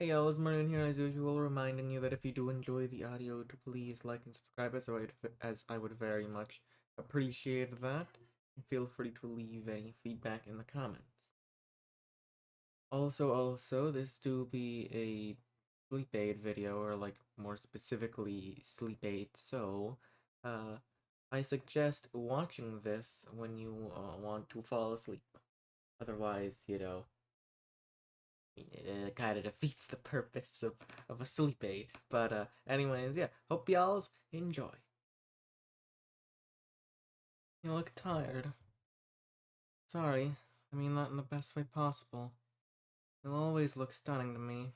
Hey y'all, it's Martin here as usual, reminding you that if you do enjoy the audio, to please like and subscribe as I would very much appreciate that. And feel free to leave any feedback in the comments. Also, this do be a sleep aid video, or like more specifically, sleep aid, so, I suggest watching this when you want to fall asleep. Otherwise, it kind of defeats the purpose of a sleep aid. But anyways, yeah, hope y'all's enjoy. You look tired. Sorry, I mean that in the best way possible. You'll always look stunning to me,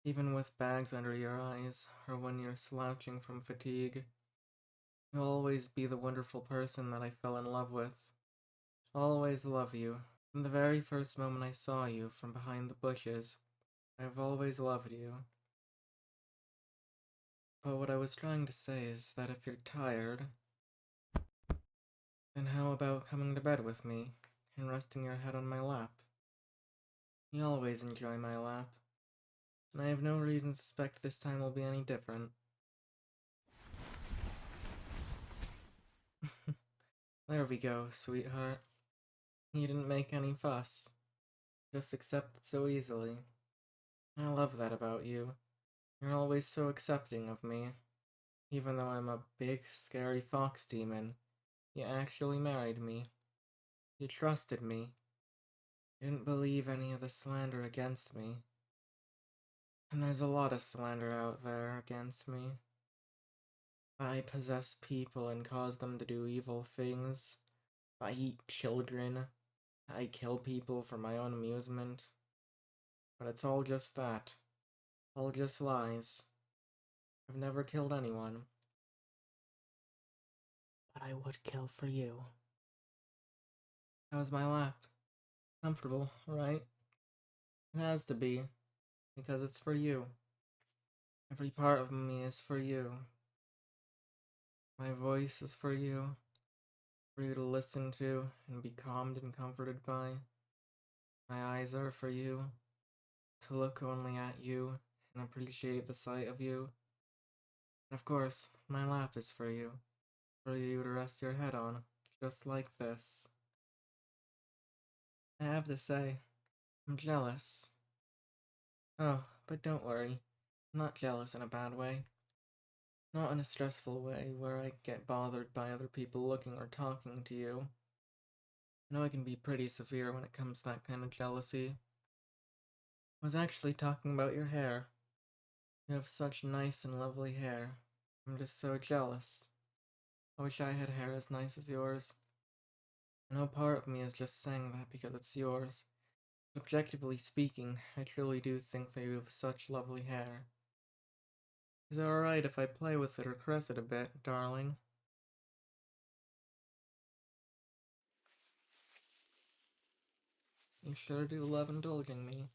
even with bags under your eyes, or when you're slouching from fatigue. You'll always be the wonderful person that I fell in love with. I'll always love you. From the very first moment I saw you from behind the bushes, I've always loved you. But what I was trying to say is that if you're tired, then how about coming to bed with me and resting your head on my lap? You always enjoy my lap, and I have no reason to suspect this time will be any different. There we go, sweetheart. You didn't make any fuss. Just accepted so easily. I love that about you. You're always so accepting of me. Even though I'm a big, scary fox demon, you actually married me. You trusted me. You didn't believe any of the slander against me. And there's a lot of slander out there against me. I possess people and cause them to do evil things. I eat children. I kill people for my own amusement. But it's all just that. All just lies. I've never killed anyone. But I would kill for you. How's my lap? Comfortable, right? It has to be, because it's for you. Every part of me is for you. My voice is for you to listen to and be calmed and comforted by. My eyes are for you, to look only at you and appreciate the sight of you. And of course, my lap is for you to rest your head on, just like this. I have to say, I'm jealous. Oh, but don't worry, I'm not jealous in a bad way. Not in a stressful way where I get bothered by other people looking or talking to you. I know I can be pretty severe when it comes to that kind of jealousy. I was actually talking about your hair. You have such nice and lovely hair. I'm just so jealous. I wish I had hair as nice as yours. I know part of me is just saying that because it's yours. But objectively speaking, I truly do think that you have such lovely hair. Is it alright if I play with it or caress it a bit, darling? You sure do love indulging me.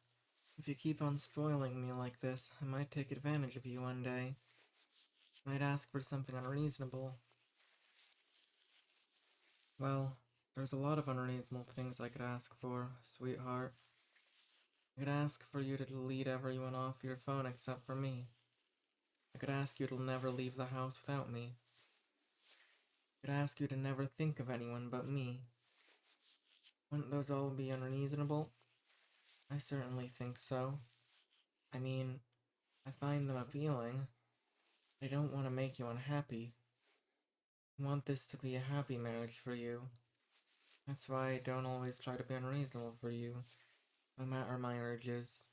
If you keep on spoiling me like this, I might take advantage of you one day. I might ask for something unreasonable. Well, there's a lot of unreasonable things I could ask for, sweetheart. I could ask for you to delete everyone off your phone except for me. I could ask you to never leave the house without me. I could ask you to never think of anyone but me. Wouldn't those all be unreasonable? I certainly think so. I mean, I find them appealing. I don't want to make you unhappy. I want this to be a happy marriage for you. That's why I don't always try to be unreasonable for you, no matter my urges.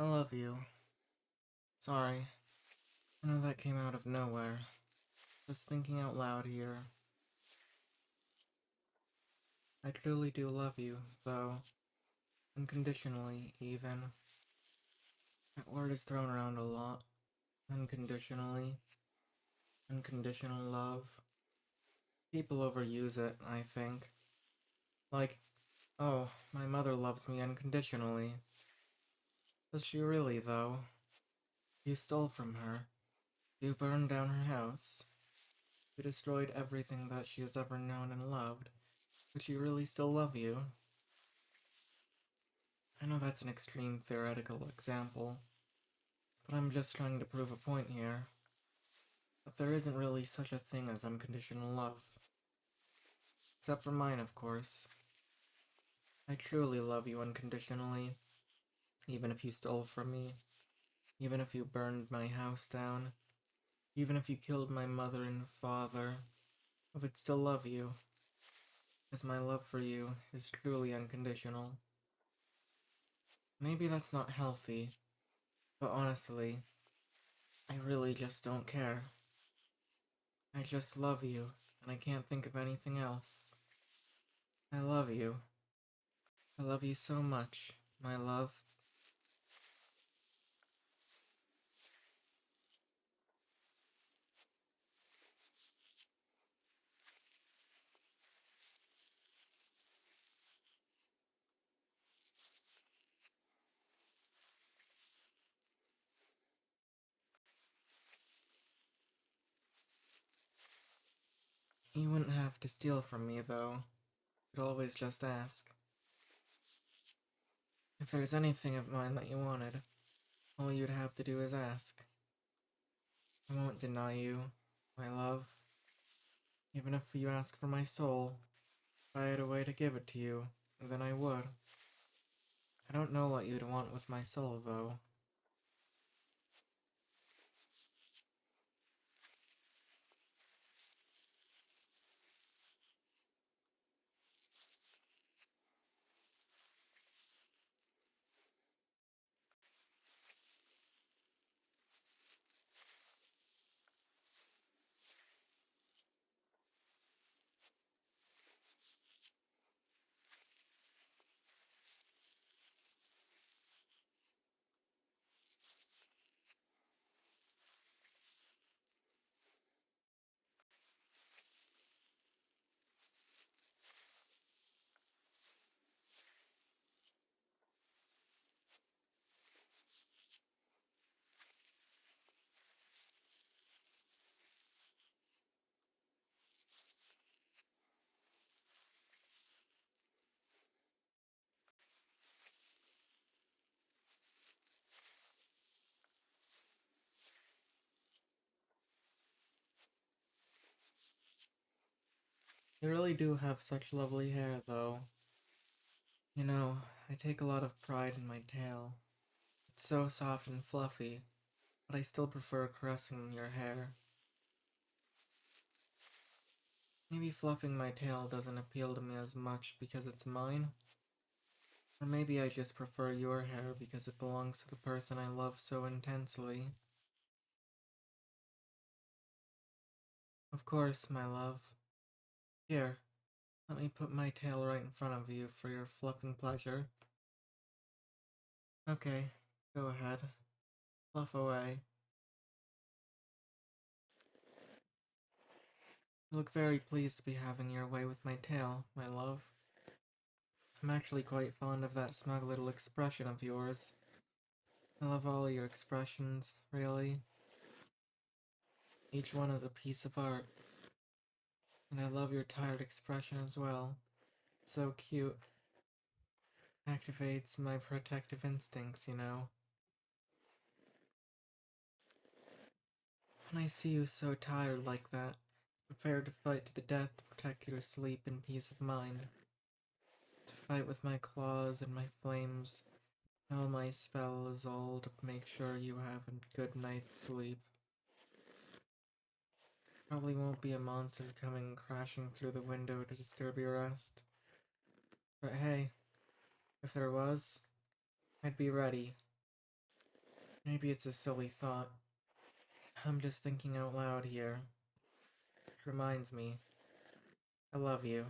I love you. Sorry. I know that came out of nowhere. Just thinking out loud here. I truly do love you, though. Unconditionally, even. That word is thrown around a lot. Unconditionally. Unconditional love. People overuse it, I think. Like, oh, my mother loves me unconditionally. Does she really, though? You stole from her. You burned down her house. You destroyed everything that she has ever known and loved. Would she really still love you? I know that's an extreme theoretical example, but I'm just trying to prove a point here. That there isn't really such a thing as unconditional love. Except for mine, of course. I truly love you unconditionally, even if you stole from me, even if you burned my house down, even if you killed my mother and father. I would still love you, as my love for you is truly unconditional. Maybe that's not healthy, but honestly, I really just don't care. I just love you, and I can't think of anything else. I love you. I love you so much, my love. You wouldn't have to steal from me, though. You'd always just ask. If there's anything of mine that you wanted, all you'd have to do is ask. I won't deny you, my love. Even if you ask for my soul, if I had a way to give it to you, then I would. I don't know what you'd want with my soul, though. You really do have such lovely hair, though. You know, I take a lot of pride in my tail. It's so soft and fluffy, but I still prefer caressing your hair. Maybe fluffing my tail doesn't appeal to me as much because it's mine. Or maybe I just prefer your hair because it belongs to the person I love so intensely. Of course, my love. Here, let me put my tail right in front of you for your fluffing pleasure. Okay, go ahead. Fluff away. You look very pleased to be having your way with my tail, my love. I'm actually quite fond of that smug little expression of yours. I love all your expressions, really. Each one is a piece of art. And I love your tired expression as well. It's so cute. Activates my protective instincts, you know. When I see you so tired like that, prepared to fight to the death to protect your sleep and peace of mind. To fight with my claws and my flames, all my spells, all to make sure you have a good night's sleep. Probably won't be a monster coming crashing through the window to disturb your rest. But hey, if there was, I'd be ready. Maybe it's a silly thought. I'm just thinking out loud here. It reminds me. I love you.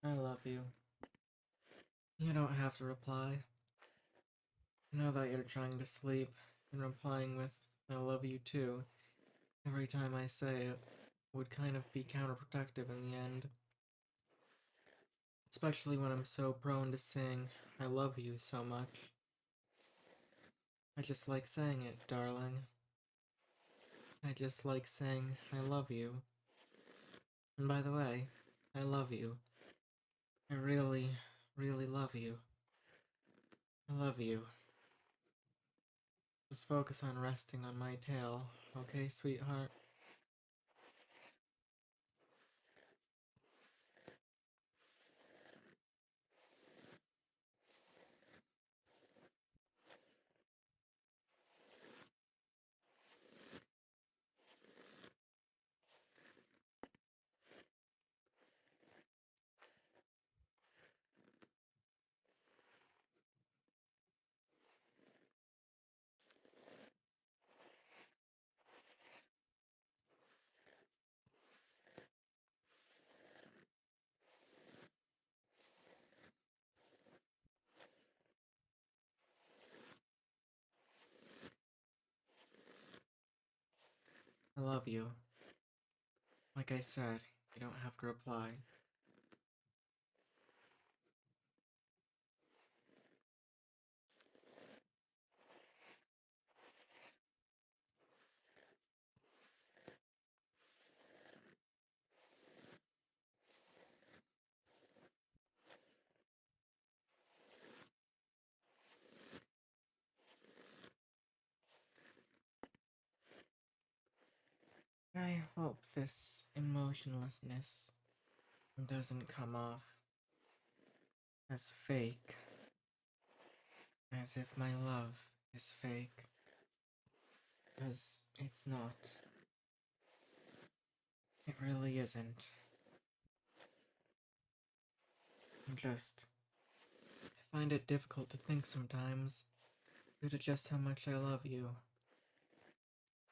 I love you. You don't have to reply. I know that you're trying to sleep and replying with, I love you too, every time I say it would kind of be counterproductive in the end. Especially when I'm so prone to saying, I love you so much. I just like saying it, darling. I just like saying, I love you. And by the way, I love you. I really, really love you. I love you. Just focus on resting on my tail, okay, sweetheart? I love you. Like I said, you don't have to reply. I hope this emotionlessness doesn't come off as fake, as if my love is fake, because it's not. It really isn't. I find it difficult to think sometimes, due to just how much I love you.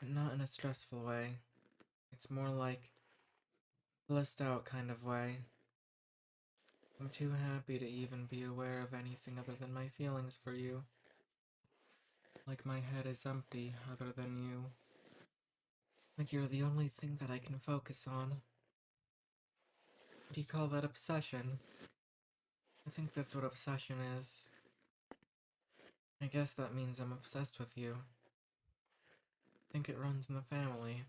But not in a stressful way. It's more like blissed out kind of way. I'm too happy to even be aware of anything other than my feelings for you. Like my head is empty other than you. Like you're the only thing that I can focus on. What do you call that, obsession? I think that's what obsession is. I guess that means I'm obsessed with you. I think it runs in the family.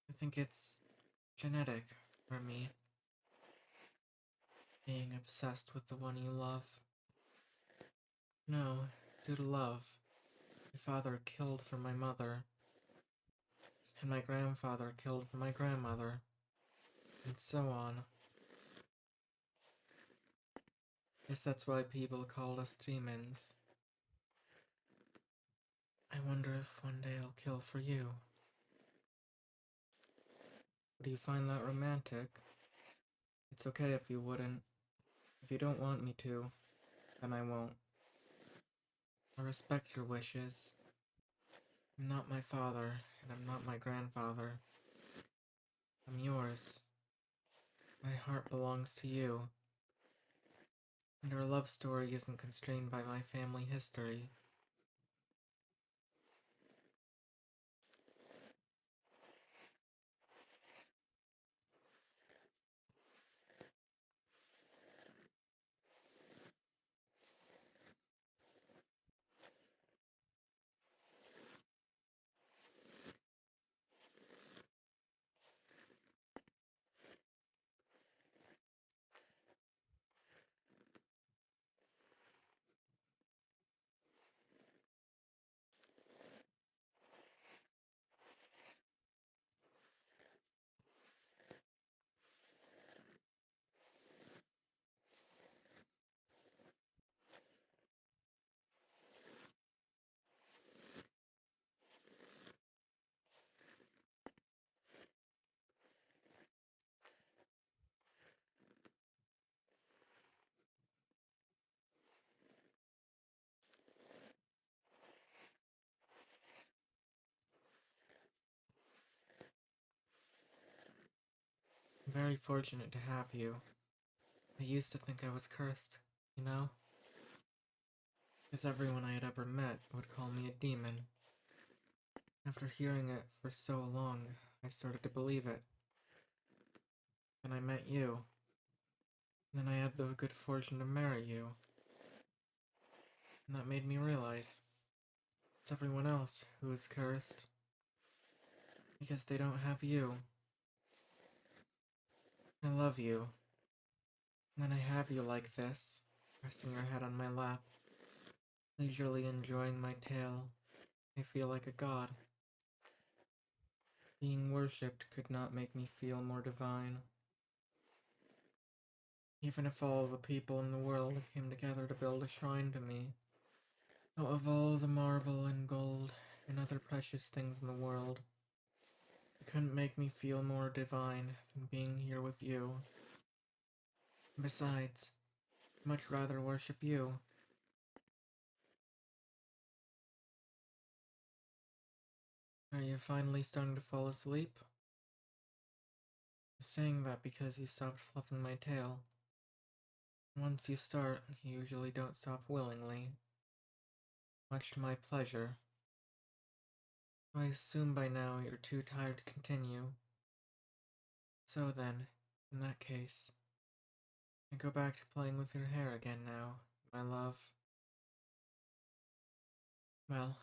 I think it's genetic for me. Being obsessed with the one you love. No, due to love. My father killed for my mother. And my grandfather killed for my grandmother. And so on. Guess that's why people call us demons. I wonder if one day I'll kill for you. Do you find that romantic? It's okay if you wouldn't. If you don't want me to, then I won't. I respect your wishes. I'm not my father, and I'm not my grandfather. I'm yours. My heart belongs to you. And our love story isn't constrained by my family history. I'm very fortunate to have you. I used to think I was cursed, you know? Because everyone I had ever met would call me a demon. After hearing it for so long, I started to believe it. Then I met you. And then I had the good fortune to marry you. And that made me realize it's everyone else who is cursed. Because they don't have you. I love you. When I have you like this, resting your head on my lap, leisurely enjoying my tale, I feel like a god. Being worshipped could not make me feel more divine. Even if all the people in the world came together to build a shrine to me, out of all the marble and gold and other precious things in the world, it couldn't make me feel more divine than being here with you. Besides, I'd much rather worship you. Are you finally starting to fall asleep? I'm saying that because you stopped fluffing my tail. Once you start, you usually don't stop willingly. Much to my pleasure. I assume by now you're too tired to continue. So then, in that case, I go back to playing with your hair again now, my love. Well,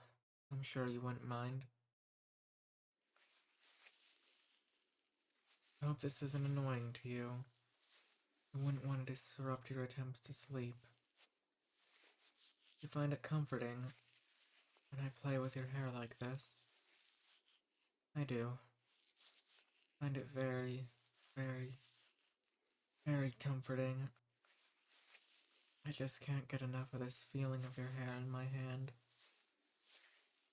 I'm sure you wouldn't mind. I hope this isn't annoying to you. I wouldn't want to disrupt your attempts to sleep. You find it comforting when I play with your hair like this. I do. Find it very, very, very comforting. I just can't get enough of this feeling of your hair in my hand.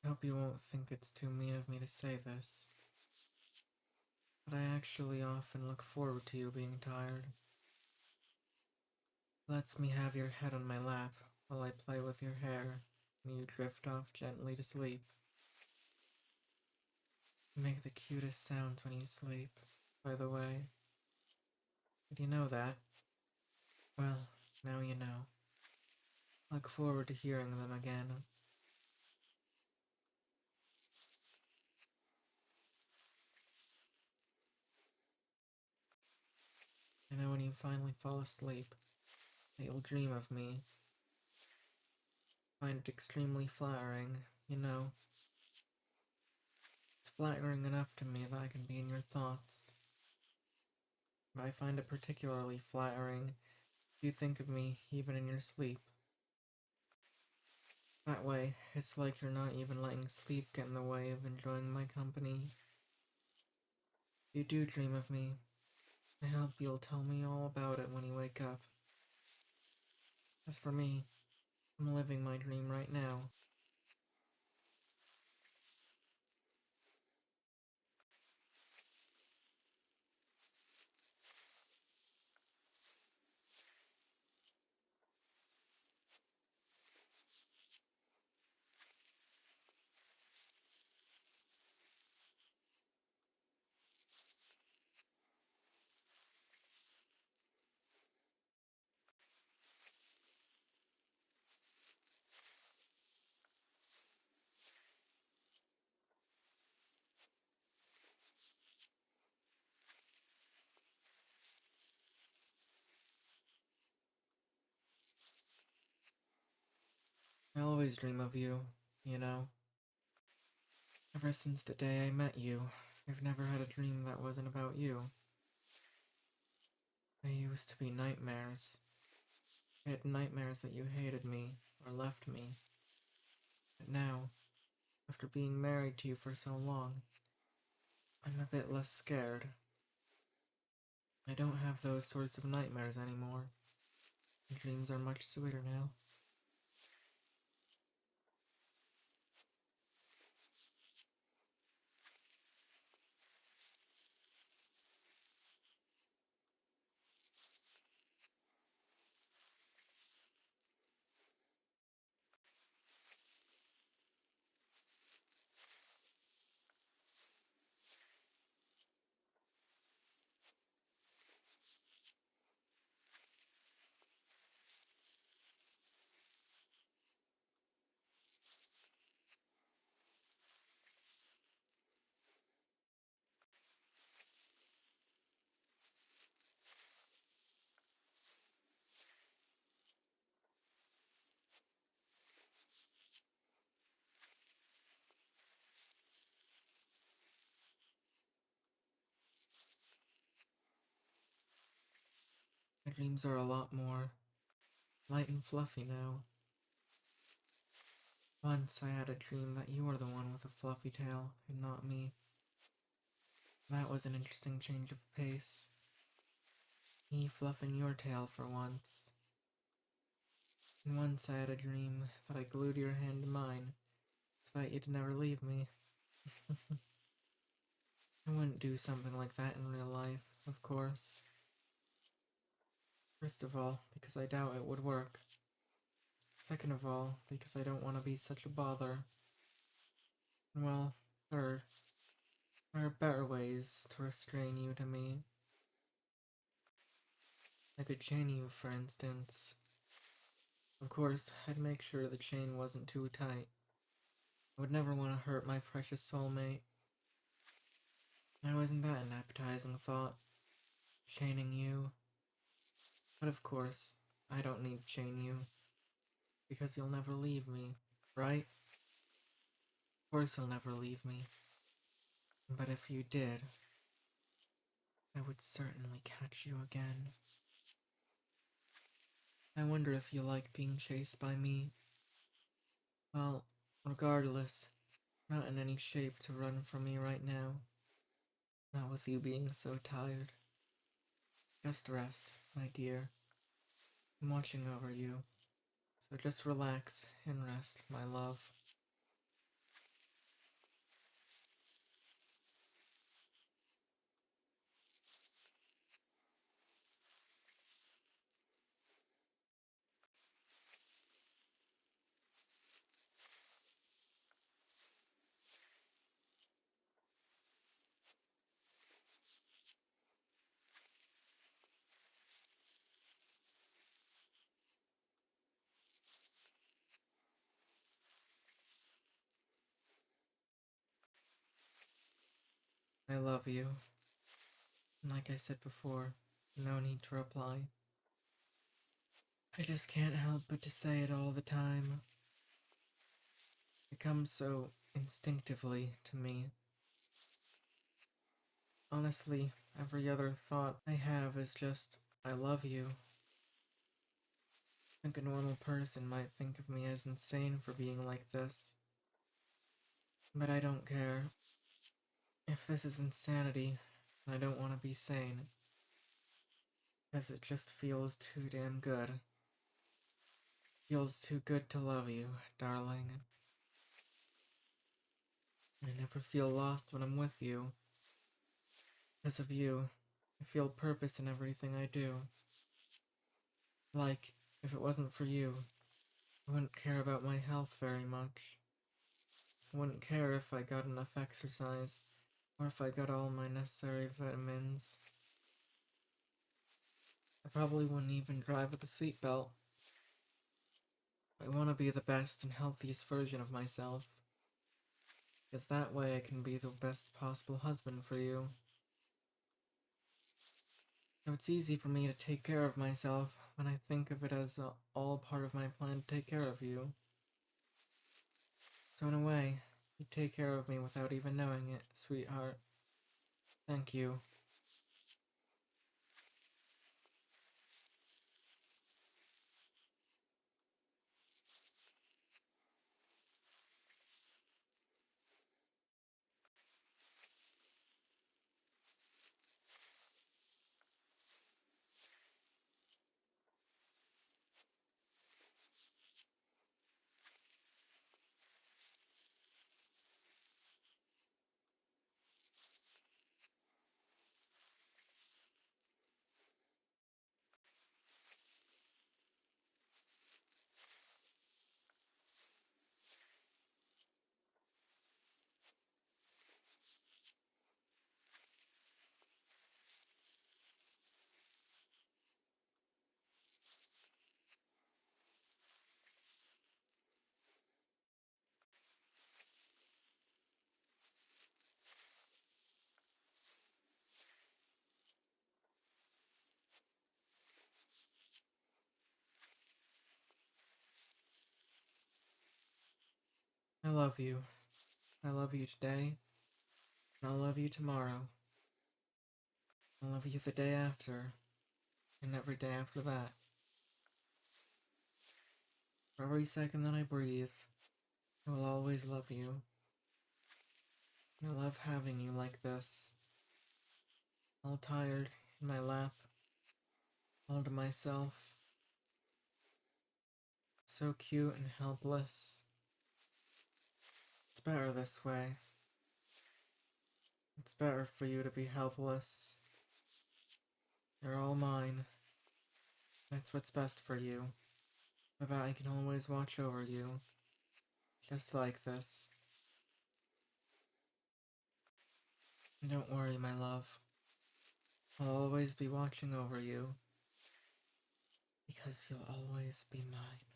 I hope you won't think it's too mean of me to say this, but I actually often look forward to you being tired. It lets me have your head on my lap while I play with your hair, and you drift off gently to sleep. You make the cutest sounds when you sleep, by the way. Did you know that? Well, now you know. Look forward to hearing them again. I know when you finally fall asleep, that you'll dream of me. Find it extremely flattering, you know. It's flattering enough to me that I can be in your thoughts. But I find it particularly flattering if you think of me even in your sleep. That way, it's like you're not even letting sleep get in the way of enjoying my company. If you do dream of me, I hope you'll tell me all about it when you wake up. As for me, I'm living my dream right now. I always dream of you, you know. Ever since the day I met you, I've never had a dream that wasn't about you. They used to be nightmares. I had nightmares that you hated me or left me. But now, after being married to you for so long, I'm a bit less scared. I don't have those sorts of nightmares anymore. My dreams are much sweeter now. dreams are a lot more light and fluffy now. Once I had a dream that you were the one with a fluffy tail, and not me. That was an interesting change of pace. Me fluffing your tail for once. And once I had a dream that I glued your hand to mine, so that you'd never leave me. I wouldn't do something like that in real life, of course. First of all, because I doubt it would work. Second of all, because I don't want to be such a bother. And well, third, there are better ways to restrain you to me. I could chain you, for instance. Of course, I'd make sure the chain wasn't too tight. I would never want to hurt my precious soulmate. Now isn't that an appetizing thought? Chaining you? But of course, I don't need to chain you. Because you'll never leave me, right? Of course you'll never leave me. But if you did, I would certainly catch you again. I wonder if you like being chased by me. Well, regardless, not in any shape to run from me right now. Not with you being so tired. Just rest, my dear. I'm watching over you. So just relax and rest, my love. I love you. And like I said before, no need to reply. I just can't help but to say it all the time. It comes so instinctively to me. Honestly, every other thought I have is just, I love you. I think a normal person might think of me as insane for being like this. But I don't care. If this is insanity, I don't want to be sane. Because it just feels too damn good. Feels too good to love you, darling. I never feel lost when I'm with you. Because of you, I feel purpose in everything I do. Like, if it wasn't for you, I wouldn't care about my health very much. I wouldn't care if I got enough exercise, or if I got all my necessary vitamins. I probably wouldn't even drive with a seatbelt. I want to be the best and healthiest version of myself. Because that way I can be the best possible husband for you. So it's easy for me to take care of myself when I think of it as all part of my plan to take care of you. So in a way, you take care of me without even knowing it, sweetheart. Thank you. I love you. I love you today, and I'll love you tomorrow. I'll love you the day after. and every day after that. For every second that I breathe, I will always love you. I love having you like this, all tired in my lap, all to myself. So cute and helpless. It's better this way. It's better for you to be helpless. You're all mine. That's what's best for you. So that I can always watch over you. Just like this. Don't worry, my love. I'll always be watching over you. Because you'll always be mine.